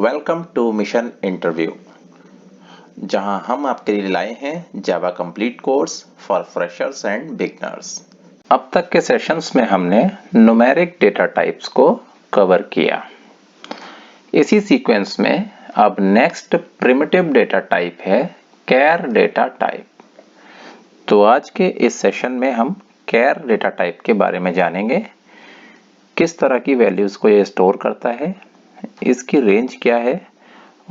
Welcome two mission interview, जहां हम आपके लिए लाए हैं Java complete course for freshers and beginners. अब तक के सेशंस में हमने न्यूमेरिक डेटा टाइप्स को कवर किया। इसी सीक्वेंस में अब नेक्स्ट प्रिमिटिव डेटा टाइप है कैर डेटा टाइप। तो आज के इस सेशन में हम कैर डेटा टाइप के बारे में जानेंगे। किस तरह की वैल्यूज को ये स्टोर करता है, इसकी रेंज क्या है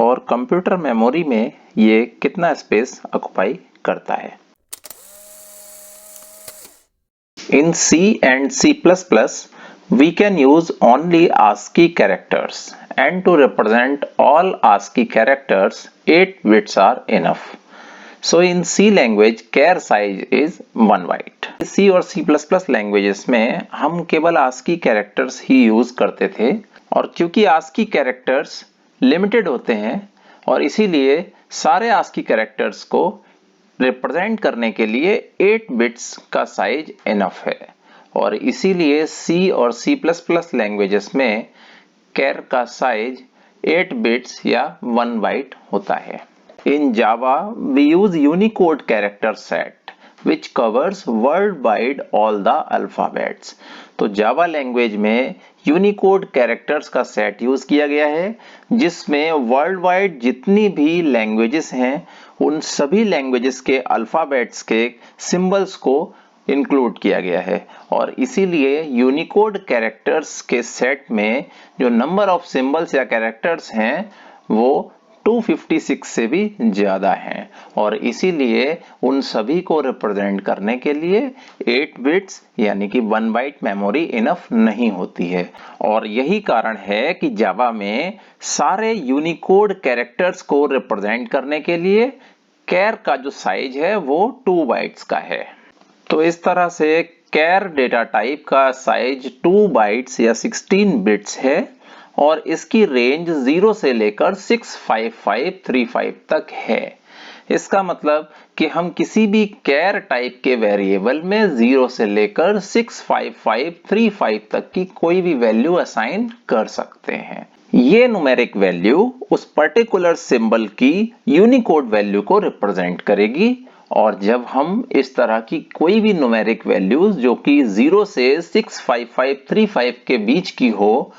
और कंप्यूटर मेमोरी में ये कितना स्पेस ऑक्युपाई करता है। In C and C++, we can use only ASCII characters, and to represent all ASCII characters, 8 bits are enough. So in C language, char size is 1 byte. C और C++ languages में हम केवल ASCII characters ही use करते थे, और क्योंकि ASCII characters limited होते हैं और इसीलिए सारे ASCII कैरेक्टर्स को रिप्रेजेंट करने के लिए 8 बिट्स का साइज इनफ है, और इसीलिए C और C++ लैंग्वेजेस में कैर का साइज 8 बिट्स या 1 बाइट होता है। In Java, we use Unicode character set, which covers worldwide all the alphabets. तो Java लैंग्वेज में Unicode कैरेक्टर्स का सेट यूज किया गया है, जिसमें वर्ल्ड वाइड जितनी भी लैंग्वेजेस हैं उन सभी लैंग्वेजेस के अल्फाबेट्स के सिंबल्स को इंक्लूड किया गया है, और इसीलिए यूनिकोड कैरेक्टर्स के सेट में जो नंबर ऑफ सिंबल्स या कैरेक्टर्स हैं वो 256 से भी ज्यादा हैं, और इसीलिए उन सभी को रिप्रेजेंट करने के लिए 8 बिट्स यानी कि 1 बाइट मेमोरी इनफ नहीं होती है। और यही कारण है कि जावा में सारे यूनिकोड कैरेक्टर्स को रिप्रेजेंट करने के लिए कैर का जो साइज है वो 2 बाइट्स का है। तो इस तरह से कैर डेटा टाइप का साइज 2 बाइट्स या 16 बिट्स है, और इसकी रेंज 0 से लेकर 65535 तक है। इसका मतलब कि हम किसी भी कैर टाइप के वेरिएबल में 0 से लेकर 65535 तक की कोई भी वैल्यू असाइन कर सकते हैं। ये न्यूमेरिक वैल्यू उस पर्टिकुलर सिंबल की यूनिकोड वैल्यू को रिप्रेजेंट करेगी, और जब हम इस तरह की कोई भी न्यूमेरिक वैल्यूज जो कि 0 से 65535 के बीच की हो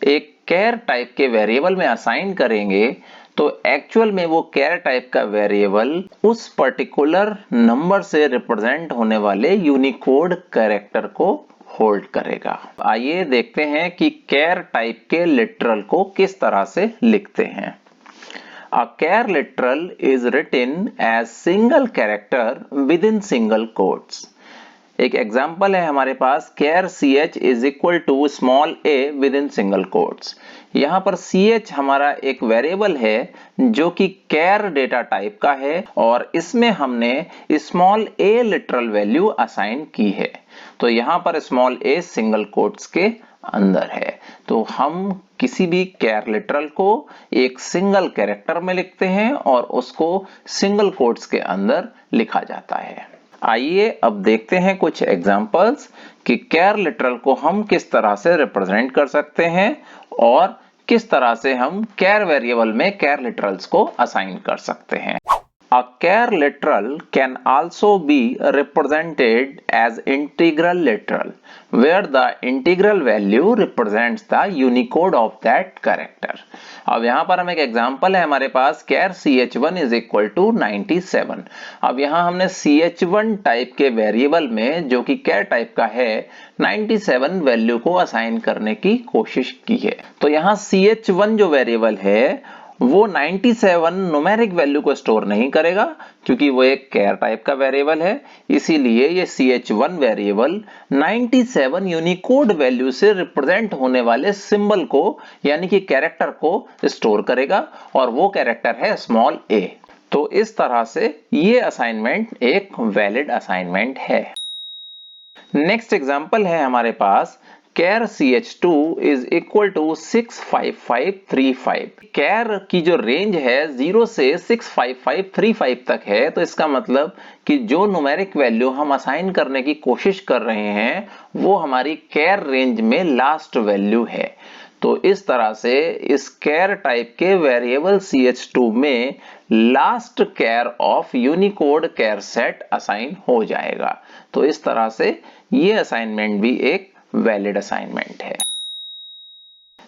एक कैर टाइप के वेरिएबल में असाइन करेंगे, तो एक्चुअल में वो कैर टाइप का वेरिएबल उस पर्टिकुलर नंबर से रिप्रेजेंट होने वाले यूनिकोड कैरेक्टर को होल्ड करेगा। आइए देखते हैं कि कैर टाइप के लिटरल को किस तरह से लिखते हैं। A char literal is written as single character within single quotes. एक एग्जाम्पल है हमारे पास char ch is equal to small a within single quotes। यहाँ पर ch हमारा एक वेरिएबल है जो कि char डेटा टाइप का है, और इसमें हमने small a literal value assign की है। तो यहाँ पर स्मॉल a सिंगल कोट्स के अंदर है। तो हम किसी भी कैर लिटरल को एक सिंगल कैरेक्टर में लिखते हैं और उसको सिंगल कोट्स के अंदर लिखा जाता है। आइए अब देखते हैं कुछ एग्जांपल्स कि कैर लिटरल को हम किस तरह से रिप्रेजेंट कर सकते हैं और किस तरह से हम कैर वेरिएबल में कैर लिटरल्स को असाइन कर सकते हैं। A char literal can also be represented as integral literal, where the integral value represents the Unicode of that character. अब यहाँ पर हम एक एग्जांपल है हमारे पास char ch1 is equal to 97। अब यहाँ हमने ch1 टाइप के वेरिएबल में जो कि char टाइप का है 97 वैल्यू को असाइन करने की कोशिश की है। तो यहाँ ch1 जो वेरिएबल है वो 97 न्यूमेरिक वैल्यू को स्टोर नहीं करेगा, क्योंकि वो एक कैर टाइप का वेरिएबल है। इसीलिए ये ch1 वेरिएबल 97 यूनिकोड वैल्यू से रिप्रेजेंट होने वाले सिंबल को यानी कि कैरेक्टर को स्टोर करेगा, और वो कैरेक्टर है स्मॉल a। तो इस तरह से ये असाइनमेंट एक वैलिड असाइनमेंट है। नेक्स्ट एग्जांपल है हमारे पास char ch2 is equal to 65535। कैर की जो रेंज है 0 से 65535 तक है, तो इसका मतलब कि जो न्यूमेरिक वैल्यू हम असाइन करने की कोशिश कर रहे हैं वो हमारी कैर रेंज में लास्ट वैल्यू है। तो इस तरह से इस कैर टाइप के वेरिएबल CH2 में last char of Unicode char set assign हो जाएगा। तो इस तरह से ये असाइनमेंट भी एक वैलिड असाइनमेंट है।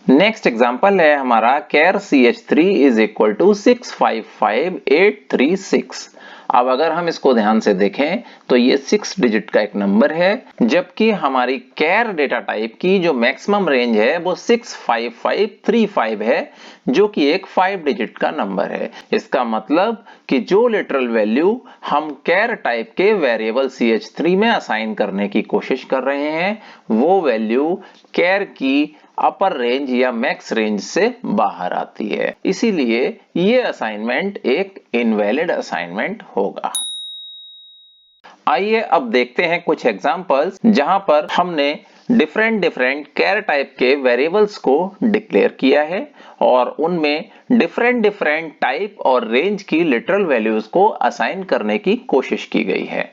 नेक्स्ट एग्जांपल है हमारा कैर CH3 इज इक्वल टू 655836। अब अगर हम इसको ध्यान से देखें तो ये 6 डिजिट का एक नंबर है, जबकि हमारी कैर डेटा टाइप की जो मैक्सिमम रेंज है वो 65535 है, जो कि एक 5 डिजिट का नंबर है। इसका मतलब कि जो लिटरल वैल्यू हम कैर टाइप के वेरिएबल CH3 में असाइन करने की कोशिश कर रहे हैं वो वैल्यू कैर की अपर रेंज या मैक्स रेंज से बाहर आती है, इसीलिए ये असाइनमेंट एक इनवैलिड असाइनमेंट होगा। आइए अब देखते हैं कुछ एग्जांपल्स जहां पर हमने डिफरेंट कैर टाइप के वेरिएबल्स को डिक्लेयर किया है और उनमें डिफरेंट टाइप और रेंज की लिटरल वैल्यूज को असाइन करने की कोशिश की गई है।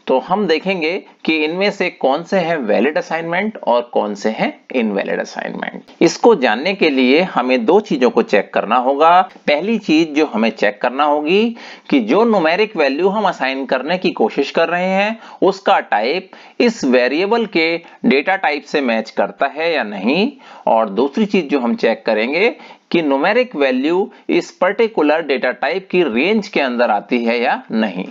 तो हम देखेंगे कि इनमें से कौन से हैं वैलिड असाइनमेंट और कौन से हैं इनवैलिड असाइनमेंट। इसको जानने के लिए हमें दो चीजों को चेक करना होगा। पहली चीज जो हमें चेक करना होगी कि जो न्यूमेरिक वैल्यू हम असाइन करने की कोशिश कर रहे हैं उसका टाइप इस वेरिएबल के डेटा टाइप से मैच करता है या नहीं, और दूसरी चीज जो हम चेक करेंगे कि न्यूमेरिक वैल्यू इस पर्टिकुलर डेटा टाइप की रेंज के अंदर आती है या नहीं।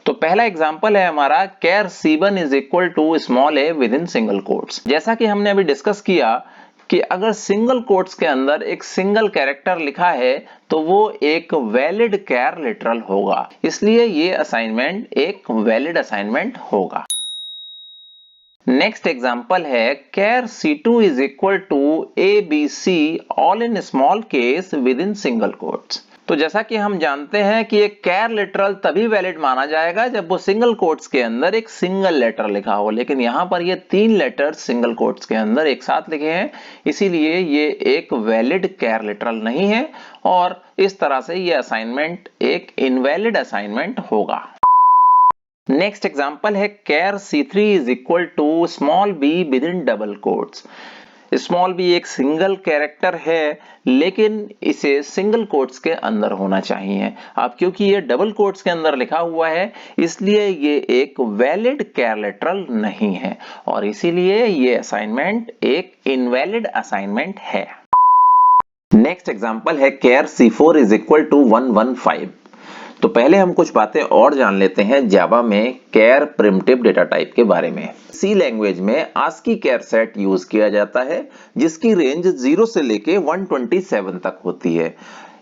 तो पहला एग्जांपल है हमारा char C1 is equal to small a within single quotes. जैसा कि हमने अभी डिस्कस किया कि अगर सिंगल कोट्स के अंदर एक सिंगल कैरेक्टर लिखा है तो वो एक वैलिड कैर लिटरल होगा, इसलिए ये असाइनमेंट एक वैलिड असाइनमेंट होगा। नेक्स्ट एग्जांपल है char C2 is equal to ABC all in small case within single quotes. तो जैसा कि हम जानते हैं कि एक कैर लिटरल तभी वैलिड माना जाएगा जब वो सिंगल कोट्स के अंदर एक सिंगल लेटर लिखा हो, लेकिन यहां पर ये 3 लेटर्स सिंगल कोट्स के अंदर एक साथ लिखे हैं, इसीलिए ये एक वैलिड कैर लिटरल नहीं है और इस तरह से ये असाइनमेंट एक इनवैलिड असाइनमेंट होगा। नेक्स्ट एग्जांपल है char C3 is equal to small b within double quotes. Small b एक सिंगल कैरेक्टर है लेकिन इसे सिंगल कोट्स के अंदर होना चाहिए। अब क्योंकि ये डबल कोट्स के अंदर लिखा हुआ है इसलिए ये एक वैलिड कैर लिटरल नहीं है और इसीलिए ये असाइनमेंट एक इनवैलिड असाइनमेंट है। नेक्स्ट एग्जांपल है कैर C4 इज इक्वल टू 115। तो पहले हम कुछ बातें और जान लेते हैं जावा में कैर प्रिमिटिव डेटा टाइप के बारे में। सी लैंग्वेज में आस्की कैर सेट यूज किया जाता है जिसकी रेंज 0 से लेके 127 तक होती है।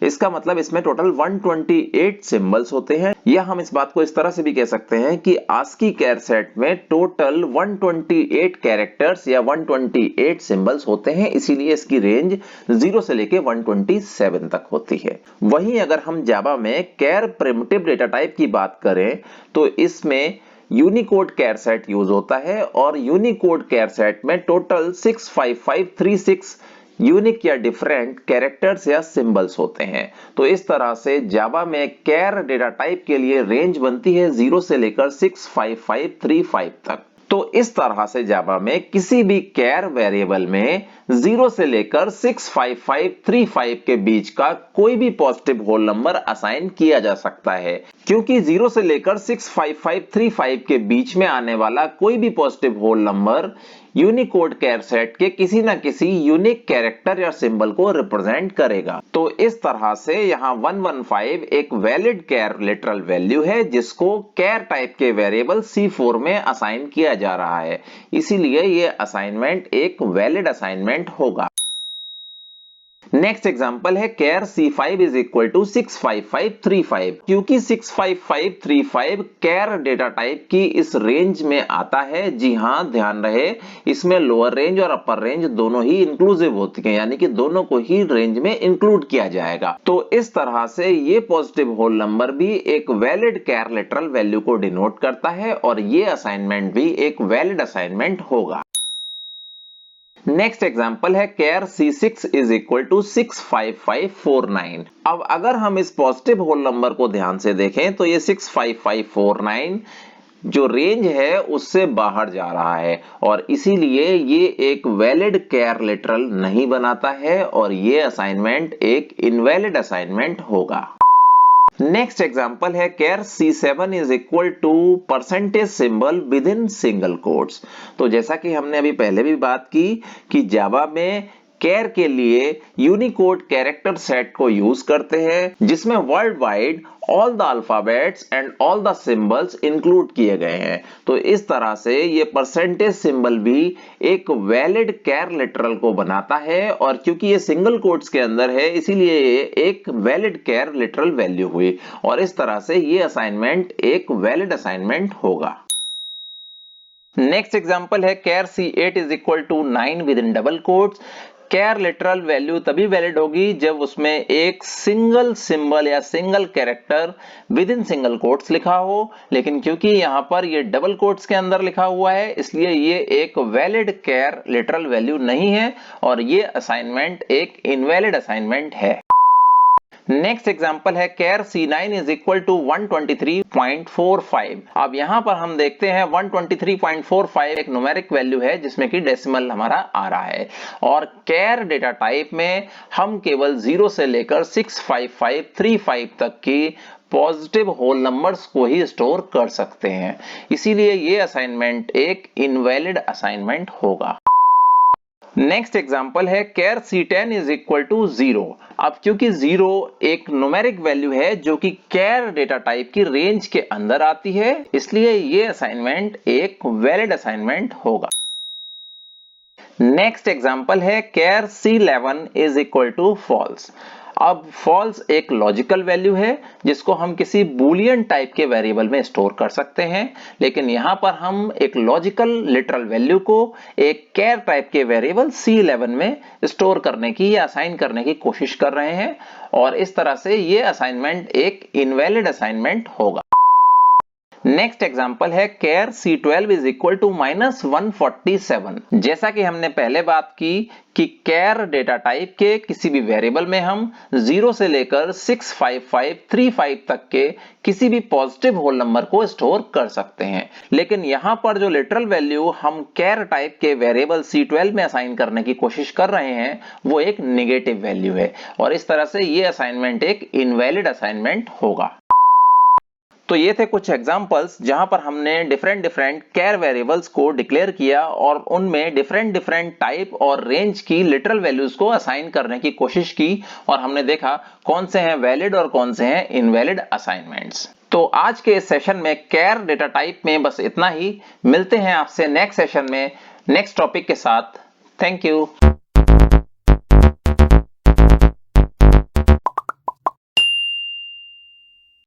इसका मतलब इसमें टोटल 128 सिंबल्स होते हैं, या हम इस बात को इस तरह से भी कह सकते हैं कि आस्की कैर सेट में टोटल 128 कैरेक्टर्स या 128 सिंबल्स होते हैं, इसीलिए इसकी रेंज 0 से लेके 127 तक होती है। वहीं अगर हम जावा में कैर प्रिमिटिव डेटा टाइप की बात करें तो इसमें यूनिकोड कैर सेट यूज होता है और यूनिकोड कैर सेट में टोटल 65536 यूनिक या डिफरेंट कैरेक्टर्स या सिंबल्स होते हैं। तो इस तरह से जावा में कैर डेटा टाइप के लिए रेंज बनती है 0 से लेकर 65535 तक। तो इस तरह से जावा में किसी भी कैर वेरिएबल में 0 से लेकर 65535 के बीच का कोई भी पॉजिटिव होल नंबर असाइन किया जा सकता है, क्योंकि 0 से लेकर 65535 के बीच में आने वाला कोई भी positive whole number Unicode char set के किसी ना किसी यूनिक कैरेक्टर या सिंबल को रिप्रेजेंट करेगा। तो इस तरह से यहाँ 115 एक वैलिड कैर लिटरल वैल्यू है जिसको कैर टाइप के वेरिएबल C4 में असाइन किया जा रहा है, इसीलिए ये असाइनमेंट एक वैलिड असाइनमेंट होगा। नेक्स्ट एग्जांपल है कैर C5 इज इक्वल टू 65535। क्योंकि 65535 कैर डेटा टाइप की इस रेंज में आता है, जी हां ध्यान रहे इसमें लोअर रेंज और अपर रेंज दोनों ही इंक्लूसिव होती है, यानी कि दोनों को ही रेंज में इंक्लूड किया जाएगा। तो इस तरह से ये पॉजिटिव होल नंबर भी एक वैलिड कैर लिटरल वैल्यू को डिनोट करता है और ये असाइनमेंट भी एक वैलिड असाइनमेंट होगा। नेक्स्ट एग्जांपल है कैर C6 इज इक्वल टू 65549। अब अगर हम इस पॉजिटिव होल नंबर को ध्यान से देखें तो ये 65549 जो रेंज है उससे बाहर जा रहा है और इसीलिए ये एक वैलिड केयर लिटरल नहीं बनाता है और ये असाइनमेंट एक इनवैलिड असाइनमेंट होगा। नेक्स्ट एग्जांपल है char C7 is equal to percentage symbol within single quotes. तो जैसा कि हमने अभी पहले भी बात की कि जावा में केयर के लिए यूनिकोड कैरेक्टर सेट को यूज करते हैं जिसमें world wide all the alphabets and all the symbols include किए गए हैं। तो इस तरह से ये परसेंटेज सिंबल भी एक वैलिड केयर लिटरल को बनाता है और क्योंकि ये सिंगल कोट्स के अंदर है इसीलिए ये एक वैलिड केयर लिटरल वैल्यू हुई और इस तरह से ये असाइनमेंट एक वैलिड असाइनमेंट होगा। नेक्स्ट एग्जांपल है char C8 is equal to 9 within double quotes. Char literal value तभी वैलिड होगी जब उसमें एक सिंगल सिंबल या single character within single quotes लिखा हो, लेकिन क्योंकि यहां पर ये डबल कोट्स के अंदर लिखा हुआ है इसलिए ये एक वैलिड केयर लिटरल वैल्यू नहीं है और ये असाइनमेंट एक इनवैलिड असाइनमेंट है। नेक्स्ट एग्जांपल है char C9 is equal to 123.45। अब यहां पर हम देखते हैं 123.45 एक न्यूमेरिक वैल्यू है जिसमें कि डेसिमल हमारा आ रहा है और केयर डेटा टाइप में हम केवल 0 से लेकर 65535 तक की पॉजिटिव होल नंबर्स को ही स्टोर कर सकते हैं, इसीलिए ये असाइनमेंट एक इनवैलिड असाइनमेंट होगा। नेक्स्ट एग्जांपल है char C10 is equal to 0। अब क्योंकि 0 एक न्यूमेरिक वैल्यू है जो कि केयर डेटा टाइप की रेंज के अंदर आती है इसलिए ये असाइनमेंट एक वैलिड असाइनमेंट होगा। नेक्स्ट एग्जांपल है char C11 is equal to false. अब फॉल्स एक लॉजिकल वैल्यू है जिसको हम किसी बूलियन टाइप के वेरिएबल में स्टोर कर सकते हैं, लेकिन यहां पर हम एक लॉजिकल लिटरल वैल्यू को एक केयर टाइप के वेरिएबल C11 में स्टोर करने की या असाइन करने की कोशिश कर रहे हैं और इस तरह से ये असाइनमेंट एक इनवैलिड असाइनमेंट होगा। नेक्स्ट एग्जांपल है char C12 is equal to -147। जैसा कि हमने पहले बात की कि केयर डेटा टाइप के किसी भी वेरिएबल में हम 0 से लेकर 65535 तक के किसी भी पॉजिटिव होल नंबर को स्टोर कर सकते हैं, लेकिन यहां पर जो लिटरल वैल्यू हम केयर टाइप के वेरिएबल C12 में असाइन करने की कोशिश कर रहे हैं वो एक नेगेटिव वैल्यू है और इस तरह से ये असाइनमेंट एक इनवैलिड असाइनमेंट होगा। तो ये थे कुछ एग्जांपल्स जहां पर हमने डिफरेंट केयर वेरिएबल्स को डिक्लेयर किया और उनमें डिफरेंट टाइप और रेंज की लिटरल वैल्यूज को असाइन करने की कोशिश की और हमने देखा कौन से हैं वैलिड और कौन से हैं इनवैलिड असाइनमेंट्स। तो आज के इस सेशन में केयर डेटा टाइप में बस इतना ही। मिलते हैं आपसे नेक्स्ट सेशन में नेक्स्ट टॉपिक के साथ। Thank you.